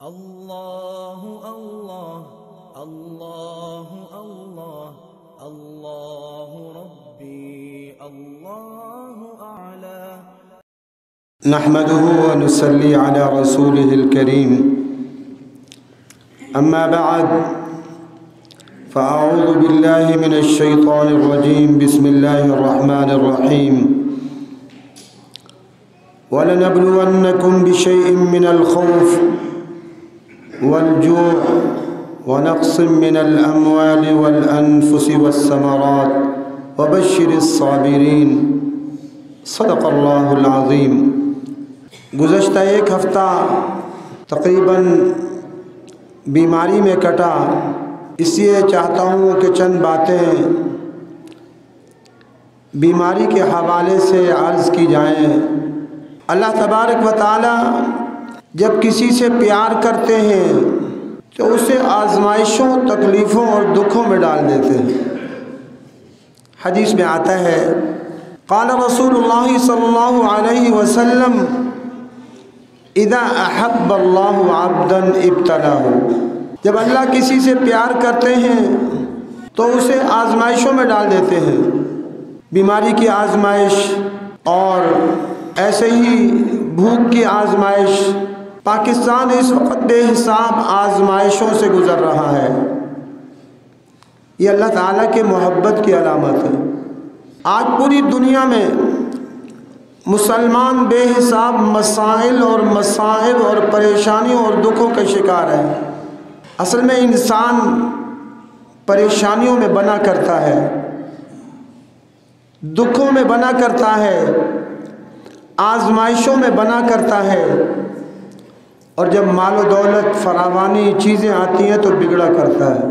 अल्लाहु अल्लाह अल्लाहु अल्लाह अल्लाहु रब्बी अल्लाहु अअला। नहमदुहु व नुसल्ली अला रसूलिहिल करीम। अम्मा बअद फ़अऊज़ु बिल्लाहि मिनश शैतानिर रजीम। बिस्मिल्लाहिर रहमानिर रहीम। वलनब्लुवन्नकुम बिशैइन मिनल खौफ़ वल्जूअ वनक़्सिम मिनल अम्वालि वल अनफुसि वस्समरात वबश्शिरिस साबिरीन। सदक़ल्लाहुल अज़ीम। गुज़श्ता एक हफ़्ता तक़रीबन बीमारी में कटा, इसलिए चाहता हूँ कि चंद बातें बीमारी के हवाले से अर्ज़ की जाएँ। अल्लाह तबारक व तआला जब किसी से प्यार करते हैं तो उसे आज़माइशों, तकलीफ़ों और दुखों में डाल देते हैं। हदीस में आता है, क़ाल रसूलुल्लाह सल्लल्लाहु अलैहि वसल्लम इज़ा अहब्बल्लाहु अब्दन इब्तलाहु। जब अल्लाह किसी से प्यार करते हैं तो उसे आज़माइशों में डाल देते हैं, बीमारी की आज़माइश और ऐसे ही भूख की आज़माइश। पाकिस्तान इस वक्त बेहिसाब आज़माइशों से गुज़र रहा है। ये अल्लाह ताला के मोहब्बत की अलामत है। आज पूरी दुनिया में मुसलमान बेहिसाब मसाइल और मसाइब और परेशानियों और दुखों के शिकार हैं। असल में इंसान परेशानियों में बना करता है, दुखों में बना करता है, आज़माइशों में बना करता है, और जब माल और दौलत फरावानी चीज़ें आती हैं तो बिगड़ा करता है।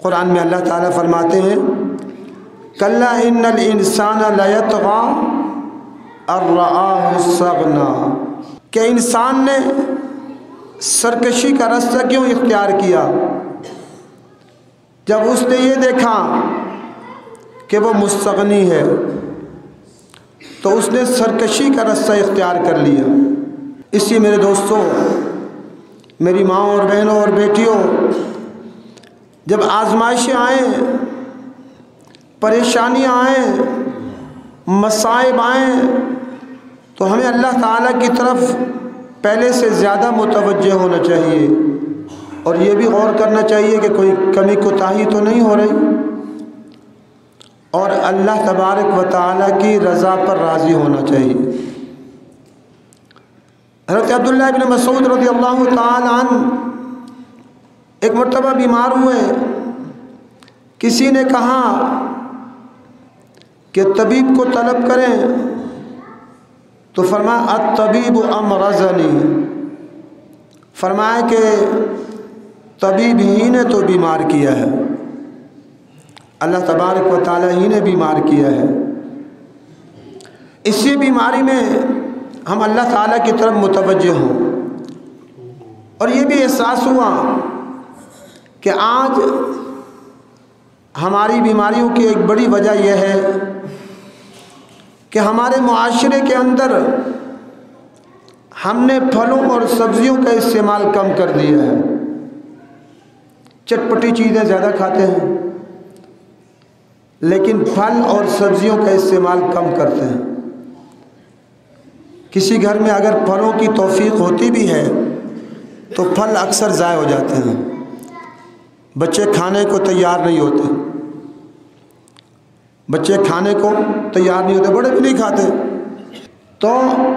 कुरान में अल्लाह ताला फरमाते हैं, कल्ला इन्नल इंसाना लयतग़ा अर्रआहु इस्तग़ना, कि इंसान ने सरकशी का रास्ता क्यों इख्तियार किया? जब उसने ये देखा कि वो मुस्तग़नी है तो उसने सरकशी का रास्ता इख्तियार कर लिया। इसलिए मेरे दोस्तों, मेरी माँ और बहनों और बेटियों, जब आज़माइशें आएँ, परेशानियाँ आएँ, मसाइब आएँ, तो हमें अल्लाह ताला की तरफ पहले से ज़्यादा मुतवज्जे होना चाहिए और ये भी गौर करना चाहिए कि कोई कमी कोताही तो नहीं हो रही, और अल्लाह तबारक व तआला की रज़ा पर राज़ी होना चाहिए। हज़रत अब्दुल्लाह इब्न मसूद रज़ियल्लाहु तआला अन्हु एक मरतबा बीमार हुए। किसी ने कहा कि तबीब को तलब करें, तो फरमाया अत्तबीब अमरज़नी, फरमाया कि तबीब ही ने तो बीमार किया है, अल्लाह तबारक व तआला ही ने बीमार किया है। इसी बीमारी में हम अल्लाह ताला की तरफ मुतवज्जे हों। और ये भी एहसास हुआ कि आज हमारी बीमारियों की एक बड़ी वजह यह है कि हमारे मुआशरे के अंदर हमने फलों और सब्जियों का इस्तेमाल कम कर दिया है। चटपटी चीज़ें ज़्यादा खाते हैं, लेकिन फल और सब्जियों का इस्तेमाल कम करते हैं। किसी घर में अगर फलों की तौफीक होती भी है तो फल अक्सर ज़ाय हो जाते हैं, बच्चे खाने को तैयार नहीं होते, बच्चे खाने को तैयार नहीं होते, बड़े भी नहीं खाते। तो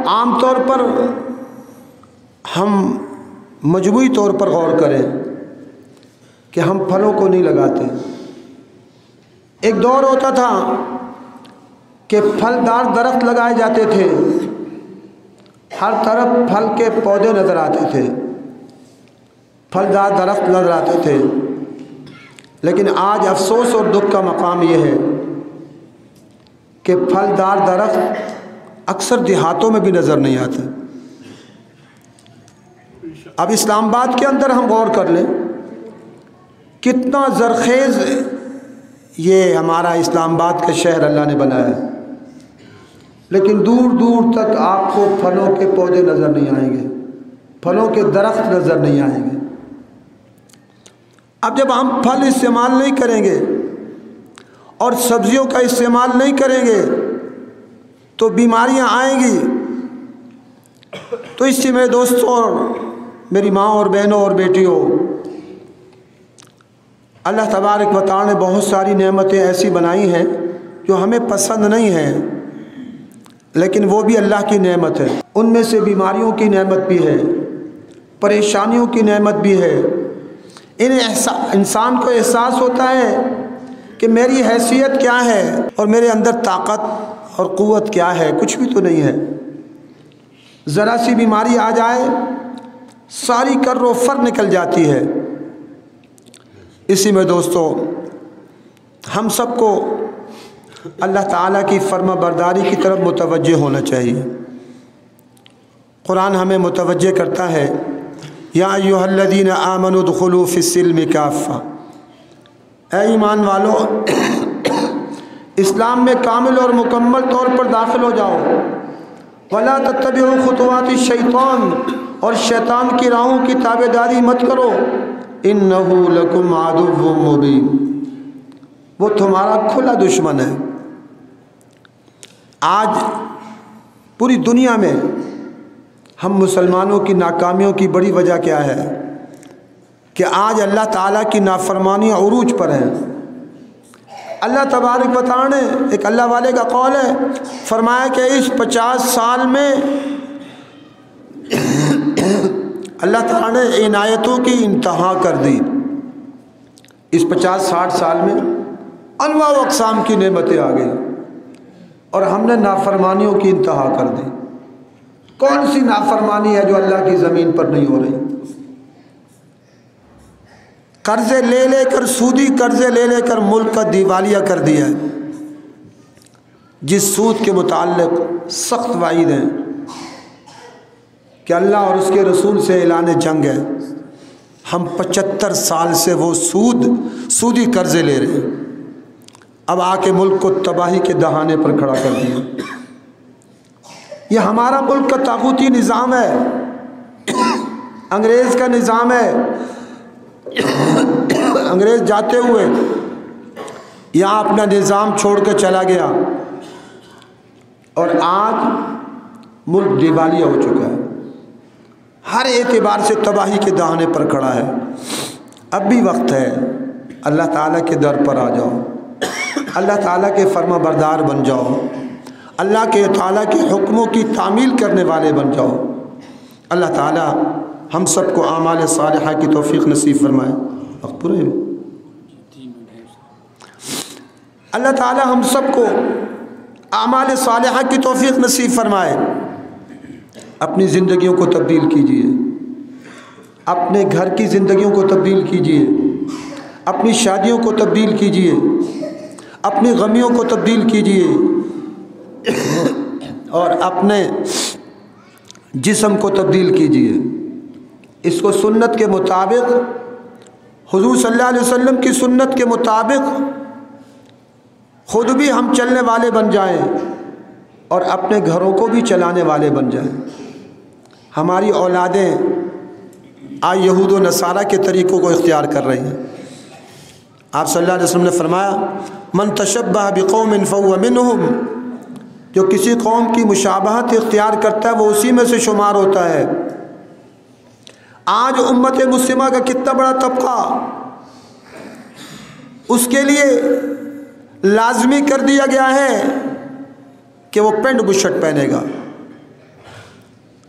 आम तौर पर हम मजबूरी तौर पर गौर करें कि हम फलों को नहीं लगाते। एक दौर होता था कि फलदार दरख्त लगाए जाते थे, हर तरफ फल के पौधे नज़र आते थे, फलदार दरख्त नज़र आते थे। लेकिन आज अफसोस और दुख का मकाम यह है कि फलदार दरख्त अक्सर देहातों में भी नज़र नहीं आते। अब इस्लामाबाद के अंदर हम गौर कर लें, कितना ज़रखेज़ ये हमारा इस्लामाबाद का शहर अल्लाह ने बनाया है, लेकिन दूर दूर तक आपको फलों के पौधे नज़र नहीं आएंगे। फलों के दरख्त नज़र नहीं आएंगे। अब जब हम फल इस्तेमाल नहीं करेंगे और सब्जियों का इस्तेमाल नहीं करेंगे तो बीमारियां आएंगी। तो इससे मेरे दोस्तों और मेरी माँ और बहनों और बेटियों, अल्लाह तबारक व तआला ने बहुत सारी नेमतें ऐसी बनाई हैं जो हमें पसंद नहीं हैं, लेकिन वो भी अल्लाह की नेमत है। उनमें से बीमारियों की नेमत भी है, परेशानियों की नेमत भी है। इंसान को एहसास होता है कि मेरी हैसियत क्या है और मेरे अंदर ताकत और क़ुव्वत क्या है, कुछ भी तो नहीं है। ज़रा सी बीमारी आ जाए सारी कर्रो फर निकल जाती है। इसी में दोस्तों हम सबको अल्लाह ताला की फर्माबरदारी की तरफ मुतवज्जे होना चाहिए। कुरान हमें मुतवज्जे करता है, या अय्युहल्लज़ीना आमनू दुखुलू फ़िस्सिल्मि काफ़ा, ऐ ईमान वालो इस्लाम में कामिल और मुकम्मल तौर पर दाखिल हो जाओ। वला तत्तबिउ खुतुवाति शैतान, और शैतान की राहों की ताबेदारी मत करो। इन्नहु लकुम अदुव्वुम मुबीन, वो तुम्हारा खुला दुश्मन है। आज पूरी दुनिया में हम मुसलमानों की नाकामियों की बड़ी वजह क्या है कि आज अल्लाह ताला की नाफरमानियाँ उरूज पर हैं। अल्लाह तबारक व तआला ने, एक अल्लाह वाले का कौल है, फरमाया कि इस 50 साल में अल्लाह ताला ने इनायतों की इंतहा कर दी। इस 50-60 साल में अनवा व अक़साम की नेमतें आ गई और हमने नाफरमानियों की इंतहा कर दी। कौन सी नाफरमानी है जो अल्लाह की ज़मीन पर नहीं हो रही? कर्ज़े ले लेकर, सूदी कर्ज़े ले लेकर मुल्क का दिवालिया कर दिया है, जिस सूद के मुताल्लिक़ सख्त वाइद हैं कि अल्लाह और उसके रसूल से ऐलान जंग है। हम 75 साल से वो सूदी कर्ज़े ले रहे हैं। अब आके मुल्क को तबाही के दहाने पर खड़ा कर दिया। ये हमारा मुल्क का तागूती निज़ाम है, अंग्रेज़ का निज़ाम है। अंग्रेज़ जाते हुए यहाँ अपना निज़ाम छोड़ के चला गया और आज मुल्क दिवालिया हो चुका है, हर एतबार से तबाही के दहाने पर खड़ा है। अब भी वक्त है, अल्लाह ताला के दर पर आ जाओ, अल्लाह ताला के फर्मा बरदार बन जाओ, अल्लाह के ताला के हुक्मों की तामील करने वाले बन जाओ। अल्लाह ताला हम सबको आमाल सालिहा की तौफीक नसीब फरमाए। पूरे अल्लाह ताला हम सबको आमाल सालिहा की तौफीक नसीब फरमाए। अपनी ज़िंदगियों को तब्दील कीजिए, अपने घर की ज़िंदगियों को तब्दील कीजिए, अपनी शादियों को तब्दील कीजिए, अपनी गमियों को तब्दील कीजिए और अपने जिस्म को तब्दील कीजिए। इसको सुन्नत के मुताबिक, हुजूर सल्लल्लाहु अलैहि वसल्लम की सुन्नत के मुताबिक ख़ुद भी हम चलने वाले बन जाएं और अपने घरों को भी चलाने वाले बन जाएं। हमारी औलादें आज यहूद व नसारा के तरीक़ों को इख्तियार कर रही हैं। आप सल्लल्लाहु अलैहि वसल्लम ने फरमाया, मन तशब्बह बिक़ौमिन फ़हुव मिनहुम, जो किसी कौम की मुशाबहत इख्तियार करता है वो उसी में से शुमार होता है। आज उम्मत मुस्लिमा का कितना बड़ा तबका, उसके लिए लाजमी कर दिया गया है कि वो पेंट बुशर्ट पहनेगा।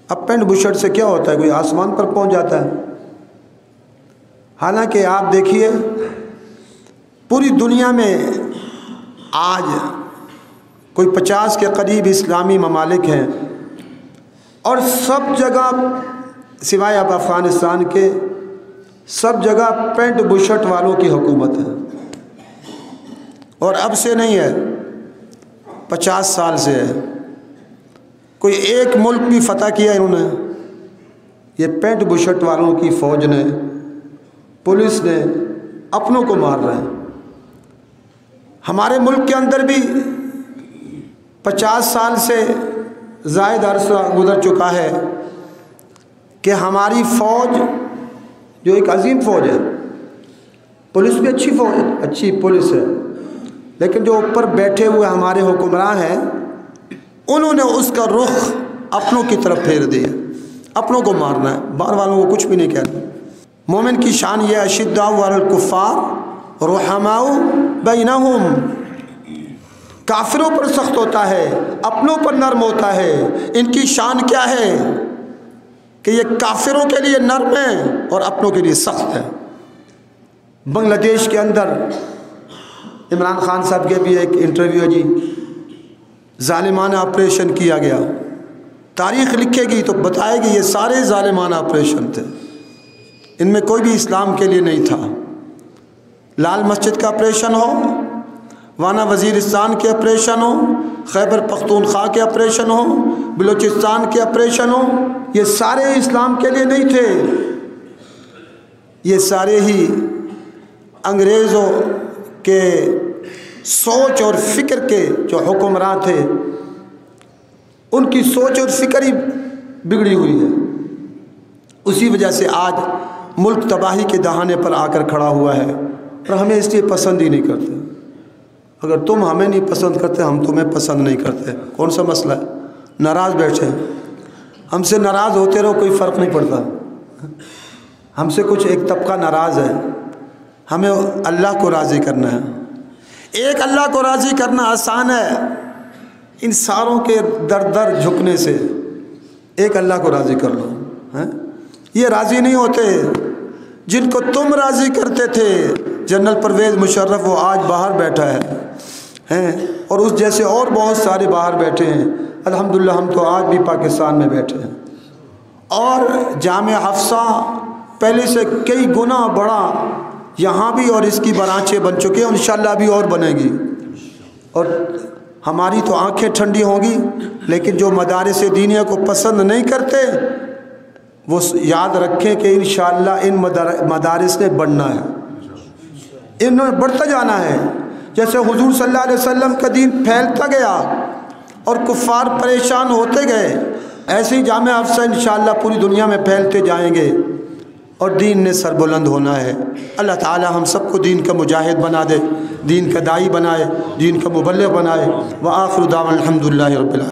अब पेंट बुशर्ट से क्या होता है, कोई आसमान पर पहुंच जाता है। हालांकि आप देखिए पूरी दुनिया में आज कोई 50 के करीब इस्लामी ममालिक हैं और सब जगह सिवाय अब अफ़गानिस्तान के सब जगह पेंट बुशर्ट वालों की हुकूमत है। और अब से नहीं है, 50 साल से है। कोई एक मुल्क भी फतह किया इन्होंने, ये पेंट बुशर्ट वालों की फ़ौज ने, पुलिस ने अपनों को मार रहे हैं। हमारे मुल्क के अंदर भी 50 साल से ज़ायद अरसा गुजर चुका है कि हमारी फ़ौज जो एक अजीम फ़ौज है, पुलिस भी अच्छी फ़ौज है, अच्छी पुलिस है, लेकिन जो ऊपर बैठे हुए हमारे हुक्मरान हैं उन्होंने उसका रुख अपनों की तरफ फेर दिया। अपनों को मारना है, बाहर वालों को कुछ भी नहीं कहना। मोमिन की शान ये अशिद्दाउ अलल कुफ़ार रुहमाउ बैनहुम, काफिरों पर सख्त होता है, अपनों पर नर्म होता है। इनकी शान क्या है कि ये काफिरों के लिए नर्म है और अपनों के लिए सख्त है। बांग्लादेश के अंदर इमरान खान साहब के भी एक इंटरव्यू है जी, जालिमाना ऑपरेशन किया गया। तारीख़ लिखेगी तो बताएगी ये सारे जालिमाना ऑपरेशन थे, इनमें कोई भी इस्लाम के लिए नहीं था। लाल मस्जिद का ऑपरेशन हो, वाना वज़ीरिस्तान के ऑपरेशन हो, खैबर पख्तूनख्वा के ऑपरेशन हो, बलूचिस्तान के ऑपरेशन हो, ये सारे इस्लाम के लिए नहीं थे। ये सारे ही अंग्रेज़ों के सोच और फ़िक्र के जो हुक्मरान थे उनकी सोच और फ़िक्र ही बिगड़ी हुई है। उसी वजह से आज मुल्क तबाही के दहाने पर आकर खड़ा हुआ है और हमें इसलिए पसंद ही नहीं करते। अगर तुम हमें नहीं पसंद करते, हम तुम्हें पसंद नहीं करते, कौन सा मसला है? नाराज़ बैठे, हमसे नाराज़ होते रहो, कोई फ़र्क नहीं पड़ता। हमसे कुछ एक तबका नाराज़ है, हमें अल्लाह को राज़ी करना है। एक अल्लाह को राज़ी करना आसान है, इन सारों के दर दर झुकने से एक अल्लाह को राज़ी कर लो। हैं ये राज़ी नहीं होते जिनको तुम राज़ी करते थे। जनरल परवेज़ मुशर्रफ वो आज बाहर बैठा है और उस जैसे और बहुत सारे बाहर बैठे हैं। अल्हम्दुलिल्लाह हम तो आज भी पाकिस्तान में बैठे हैं और जामिया हफ्सा पहले से कई गुना बड़ा यहाँ भी और इसकी बरांचें बन चुकी हैं, इंशाअल्लाह अभी और बनेगी। और हमारी तो आंखें ठंडी होंगी, लेकिन जो मदारिस दीनिया को पसंद नहीं करते वो याद रखें कि इंशाअल्लाह इन मदारिस ने बढ़ना है, इन्होंने बढ़ता जाना है। जैसे हुजूर सल्लल्लाहु अलैहि वसल्लम का दीन फैलता गया और कुफ़ार परेशान होते गए, ऐसे ही जामिया हफ्सा इंशाअल्लाह पूरी दुनिया में फैलते जाएंगे और दीन ने सरबुलंद होना है। अल्लाह ताला हम सबको दीन का मुजाहिद बना दे, दीन का दाई बनाए, दीन का मुबल्लिग बनाए। व आखिरु दावाना अल्हम्दुलिल्लाहि रब्बिल आलमीन।